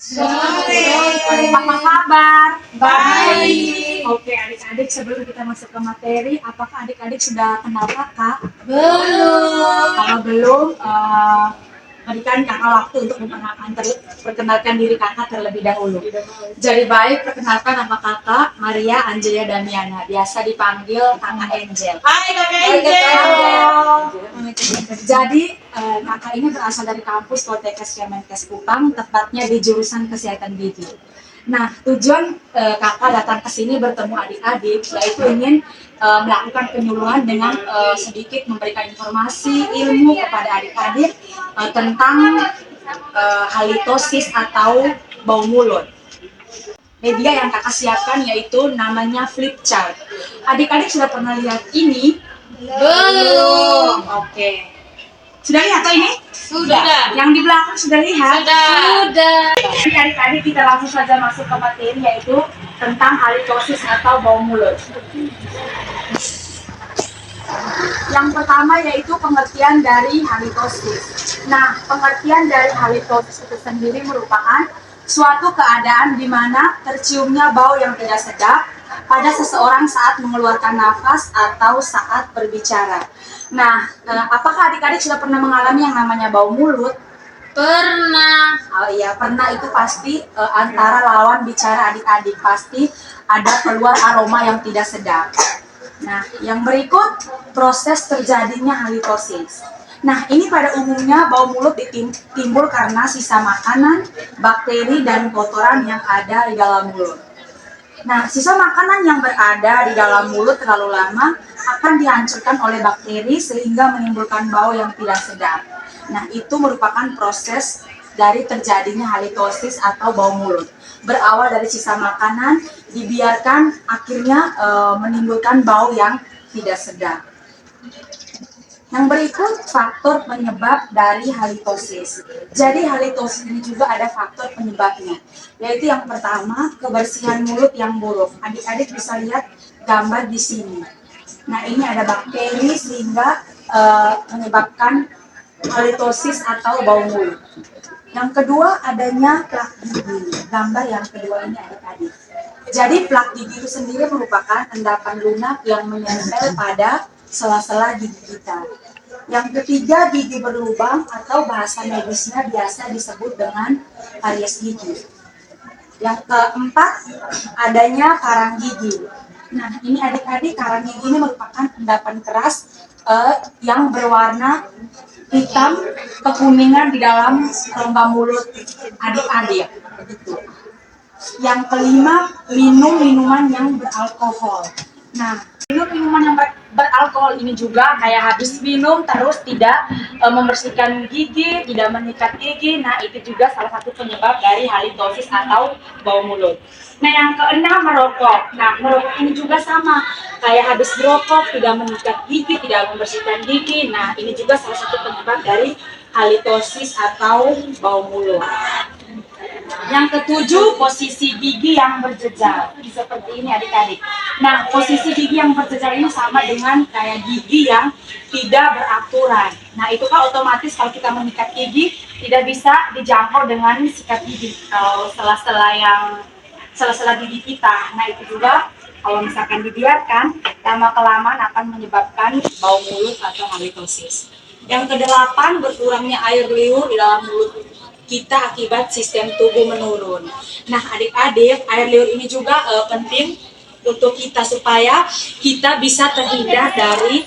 Sore. Apa kabar? Baik. Oke, adik-adik, sebelum kita masuk ke materi, apakah adik-adik sudah kenal kakak? Belum. Kalau belum, berikan kakak waktu untuk perkenalkan diri kakak terlebih dahulu. Jadi baik, perkenalkan nama kakak Maria Angelia Damiana, biasa dipanggil kakak Angel. Hai Kakak Angel. Jadi kakak ini berasal dari kampus Poltekkes Kemenkes Kupang, tepatnya di jurusan Kesehatan Gigi. Nah, tujuan kakak datang ke sini bertemu adik-adik, yaitu ingin melakukan penyuluhan dengan sedikit memberikan informasi ilmu kepada adik-adik tentang halitosis atau bau mulut. Media yang kakak siapkan yaitu namanya flip chart. Adik-adik sudah pernah lihat ini? Belum. Oke. Sudah lihat atau ini? Sudah. Yang di belakang sudah lihat? Sudah. Jadi adik-adik kita langsung saja masuk ke materi yaitu tentang halitosis atau bau mulut. Yang pertama yaitu pengertian dari halitosis. Nah, pengertian dari halitosis itu sendiri merupakan suatu keadaan di mana terciumnya bau yang tidak sedap pada seseorang saat mengeluarkan nafas atau saat berbicara. Nah, apakah adik-adik sudah pernah mengalami yang namanya bau mulut? Pernah. Oh iya, pernah itu pasti antara lawan bicara adik-adik pasti ada keluar aroma yang tidak sedap. Nah, yang berikut proses terjadinya halitosis. Nah, ini pada umumnya bau mulut timbul karena sisa makanan, bakteri, dan kotoran yang ada di dalam mulut. Nah, sisa makanan yang berada di dalam mulut terlalu lama akan dihancurkan oleh bakteri sehingga menimbulkan bau yang tidak sedap. Nah, itu merupakan proses dari terjadinya halitosis atau bau mulut. Berawal dari sisa makanan, dibiarkan akhirnya menimbulkan bau yang tidak sedap. Yang berikut faktor penyebab dari halitosis. Jadi halitosis ini juga ada faktor penyebabnya, yaitu yang pertama kebersihan mulut yang buruk. Adik-adik bisa lihat gambar di sini. Nah, ini ada bakteri sehingga menyebabkan halitosis atau bau mulut. Yang kedua adanya plak gigi. Gambar yang kedua ini adik-adik. Jadi plak gigi itu sendiri merupakan endapan lunak yang menempel pada sela-sela gigi kita. Yang ketiga gigi berlubang atau bahasa medisnya biasa disebut dengan karies gigi. Yang keempat adanya karang gigi. Nah, ini adik-adik, karang gigi ini merupakan endapan keras yang berwarna hitam kekuningan di dalam rongga mulut adik-adik. Yang kelima, minum minuman yang beralkohol. Nah, minum minuman yang beralkohol ini juga kayak habis minum terus tidak membersihkan gigi, tidak menyikat gigi. Nah, itu juga salah satu penyebab dari halitosis atau bau mulut. Nah, yang keenam, merokok. Nah, merokok ini juga sama, kayak habis merokok tidak menyikat gigi, tidak membersihkan gigi. Nah, ini juga salah satu penyebab dari halitosis atau bau mulut. Yang ketujuh, posisi gigi yang berjejal. Seperti ini adik-adik. Nah, posisi gigi yang berjejal ini sama dengan kayak gigi yang tidak beraturan. Nah, itu kan otomatis kalau kita menyikat gigi tidak bisa dijangkau dengan sikat gigi. Kalau sela-sela gigi kita. Nah, itu juga kalau misalkan dibiarkan, lama-kelamaan akan menyebabkan bau mulut atau halitosis. Yang kedelapan, berkurangnya air liur di dalam mulut kita akibat sistem tubuh menurun. Nah, adik-adik, air liur ini juga penting untuk kita supaya kita bisa terhindar dari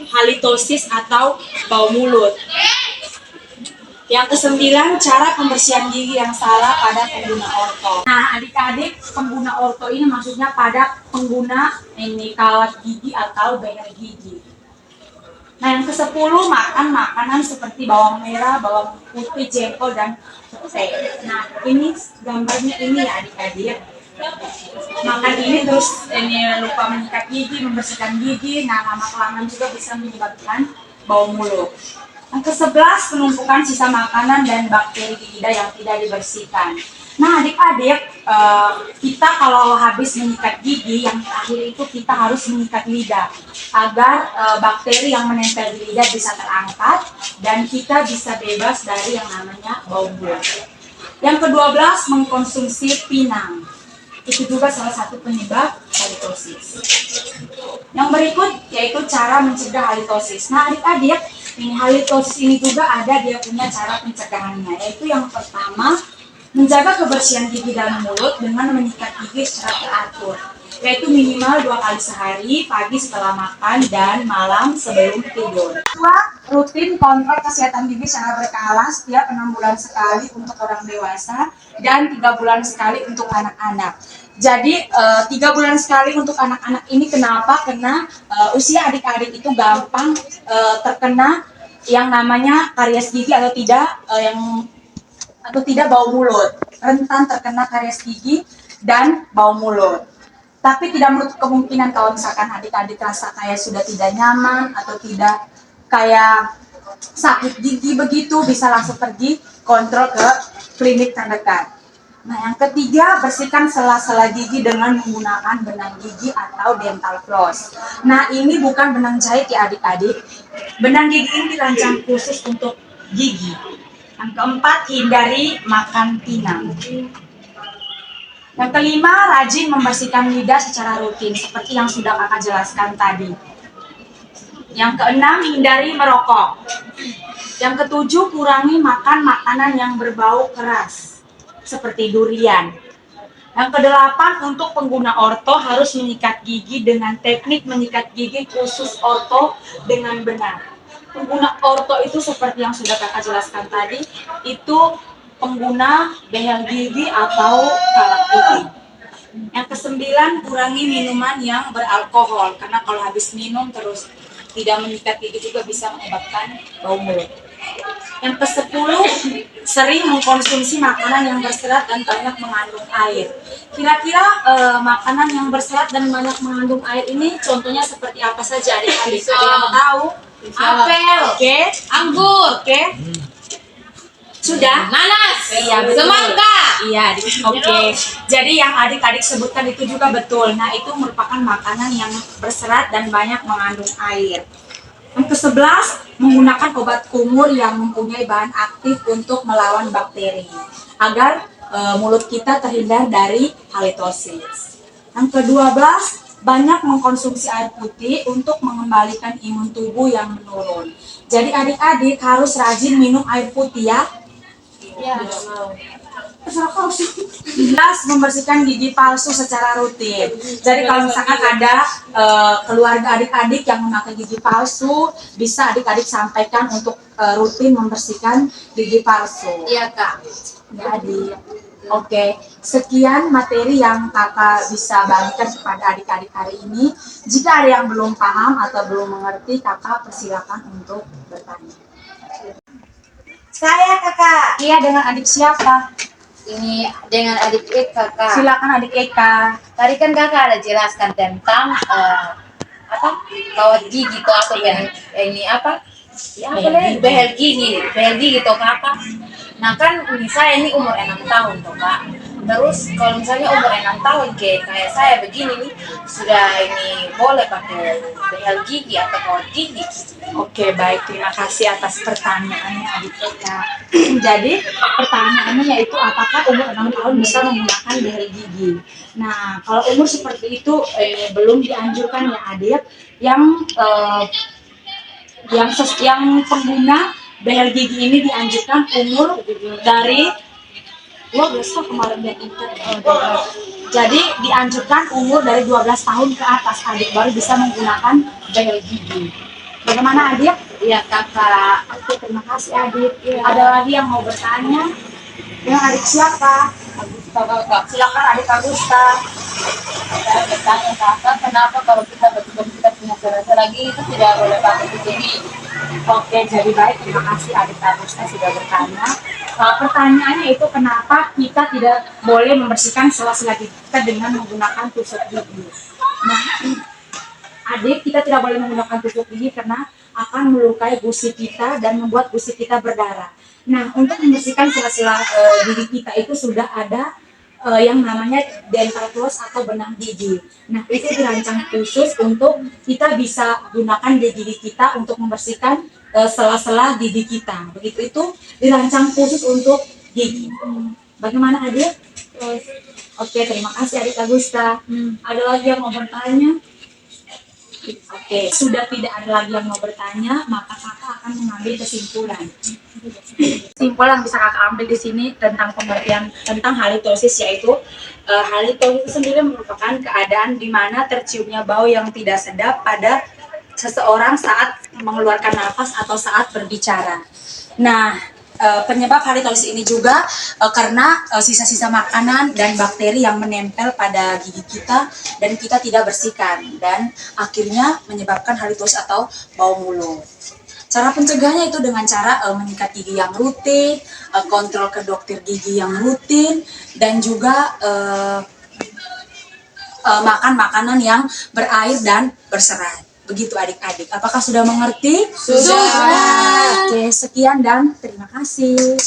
halitosis atau bau mulut. Yang kesembilan, cara pembersihan gigi yang salah pada pengguna orto. Nah, adik-adik, pengguna orto ini maksudnya pada pengguna ini kawat gigi atau beher gigi. Nah, yang ke-10, makan makanan seperti bawang merah, bawang putih, jengkol, dan teh. Nah, ini gambarnya ini ya adik-adik. Makan ini terus ini lupa menyikat gigi, membersihkan gigi. Nah, lama-kelamaan juga bisa menyebabkan bau mulut. Yang ke-11, penumpukan sisa makanan dan bakteri di lidah yang tidak dibersihkan. Nah, adik-adik, kita kalau habis menyikat gigi, yang terakhir itu kita harus menyikat lidah agar bakteri yang menempel di lidah bisa terangkat dan kita bisa bebas dari yang namanya bau mulut. Yang ke-12, mengkonsumsi pinang. Itu juga salah satu penyebab halitosis. Yang berikut yaitu cara mencegah halitosis. Nah, adik-adik, ini halitosis ini juga ada dia punya cara pencegahannya, yaitu yang pertama, menjaga kebersihan gigi dan mulut dengan menyikat gigi secara teratur, yaitu minimal 2 kali sehari, pagi setelah makan dan malam sebelum tidur. Kedua, rutin kontrol kesehatan gigi secara berkala setiap 6 bulan sekali untuk orang dewasa dan 3 bulan sekali untuk anak-anak. Jadi 3 bulan sekali untuk anak-anak ini kenapa? Karena usia adik-adik itu gampang terkena yang namanya karies gigi atau tidak bau mulut, rentan terkena karies gigi dan bau mulut. Tapi tidak menutup kemungkinan kalau misalkan adik-adik rasa kayak sudah tidak nyaman atau tidak kayak sakit gigi begitu, bisa langsung pergi kontrol ke klinik terdekat. Nah, yang ketiga, bersihkan sela-sela gigi dengan menggunakan benang gigi atau dental floss. Nah, ini bukan benang jahit ya adik-adik. Benang gigi ini dirancang khusus untuk gigi. Yang keempat, hindari makan pinang. Yang kelima, rajin membersihkan lidah secara rutin, seperti yang sudah kakak jelaskan tadi. Yang keenam, hindari merokok. Yang ketujuh, kurangi makan makanan yang berbau keras, seperti durian. Yang kedelapan, untuk pengguna orto harus menyikat gigi dengan teknik menyikat gigi khusus orto dengan benar. Pengguna orto itu seperti yang sudah kakak jelaskan tadi, itu pengguna behel gigi atau kalak gigi. Yang kesembilan, kurangi minuman yang beralkohol, karena kalau habis minum terus tidak menyikat gigi juga bisa menyebabkan bau mulut. Yang ke-10, sering mengkonsumsi makanan yang berserat dan banyak mengandung air. Kira-kira makanan yang berserat dan banyak mengandung air ini contohnya seperti apa saja adik-adik? Ada yang tahu? Apel. Oke. Anggur. Oke. Sudah? Nanas. Iya, betul. Semangka. Iya, oke. Jadi yang adik-adik sebutkan itu juga betul. Nah, itu merupakan makanan yang berserat dan banyak mengandung air. Yang ke-11, menggunakan obat kumur yang mempunyai bahan aktif untuk melawan bakteri agar mulut kita terhindar dari halitosis. Yang ke-12, banyak mengkonsumsi air putih untuk mengembalikan imun tubuh yang menurun. Jadi adik-adik harus rajin minum air putih ya. Ya. Membersihkan gigi palsu secara rutin. Jadi kalau misalkan ada keluarga adik-adik yang memakai gigi palsu, bisa adik-adik sampaikan untuk rutin membersihkan gigi palsu. Iya, Kak. Jadi, oke, sekian materi yang kakak bisa bagikan kepada adik-adik hari ini. Jika ada yang belum paham atau belum mengerti, kakak persilakan untuk bertanya. Saya kakak. Iya, dengan adik siapa? Ini dengan adik Eka, Kak. Silakan adik Eka. Tadi kan Kakak ada jelaskan tentang apa? Kawat gigi atau ini apa? Ya, behel gigi toh Kakak. Nah kan saya ini umur 6 tahun toh Kak. Terus kalau misalnya umur 6 tahun kayak saya begini nih, sudah ini boleh pakai behel gigi atau kawat gigi? Oke, baik, terima kasih atas pertanyaannya adik Eka. Jadi pertanyaannya yaitu apakah umur 6 tahun bisa menggunakan behel gigi? Nah, kalau umur seperti itu belum dianjurkan ya adik. Yang pengguna behel gigi ini dianjurkan umur dari kemarin dia jadi dianjurkan umur dari 12 tahun ke atas adik baru bisa menggunakan behel gigi. Bagaimana adik? Iya Kakak. Oke, terima kasih adik. Ada lagi yang mau bertanya? Yang adik siapa? Agusta Kakak. Silakan adik Agusta. Saya bertanya Kakak, kenapa kalau kita kita punya sela-sela gigi itu tidak boleh pakai gigi? Oke, jadi baik. Terima kasih adik Agusta sudah bertanya. Pertanyaannya itu kenapa kita tidak boleh membersihkan sela-sela gigi kita dengan menggunakan tusuk gigi. Nah, adik, kita tidak boleh menggunakan tusuk gigi karena akan melukai gusi kita dan membuat gusi kita berdarah. Nah, untuk membersihkan sela-sela gigi kita itu sudah ada yang namanya dental floss atau benang gigi. Nah, itu dirancang khusus untuk kita bisa gunakan di gigi kita untuk membersihkan sela-sela gigi kita. Begitu itu dirancang khusus untuk gigi. Bagaimana adik? Oke, terima kasih adik Agusta. Ada lagi yang mau bertanya? Oke, sudah tidak ada lagi yang mau bertanya, maka kakak akan mengambil kesimpulan. Kesimpulan yang bisa kakak ambil di sini tentang pengertian tentang halitosis, yaitu halitosis itu sendiri merupakan keadaan di mana terciumnya bau yang tidak sedap pada seseorang saat mengeluarkan nafas atau saat berbicara. Nah, penyebab halitosis ini juga karena sisa-sisa makanan dan bakteri yang menempel pada gigi kita dan kita tidak bersihkan, dan akhirnya menyebabkan halitosis atau bau mulut. Cara pencegahnya itu dengan cara menyikat gigi yang rutin, kontrol ke dokter gigi yang rutin, dan juga makan makanan yang berair dan berserat. Begitu adik-adik. Apakah sudah mengerti? Sudah. Oke, sekian dan terima kasih.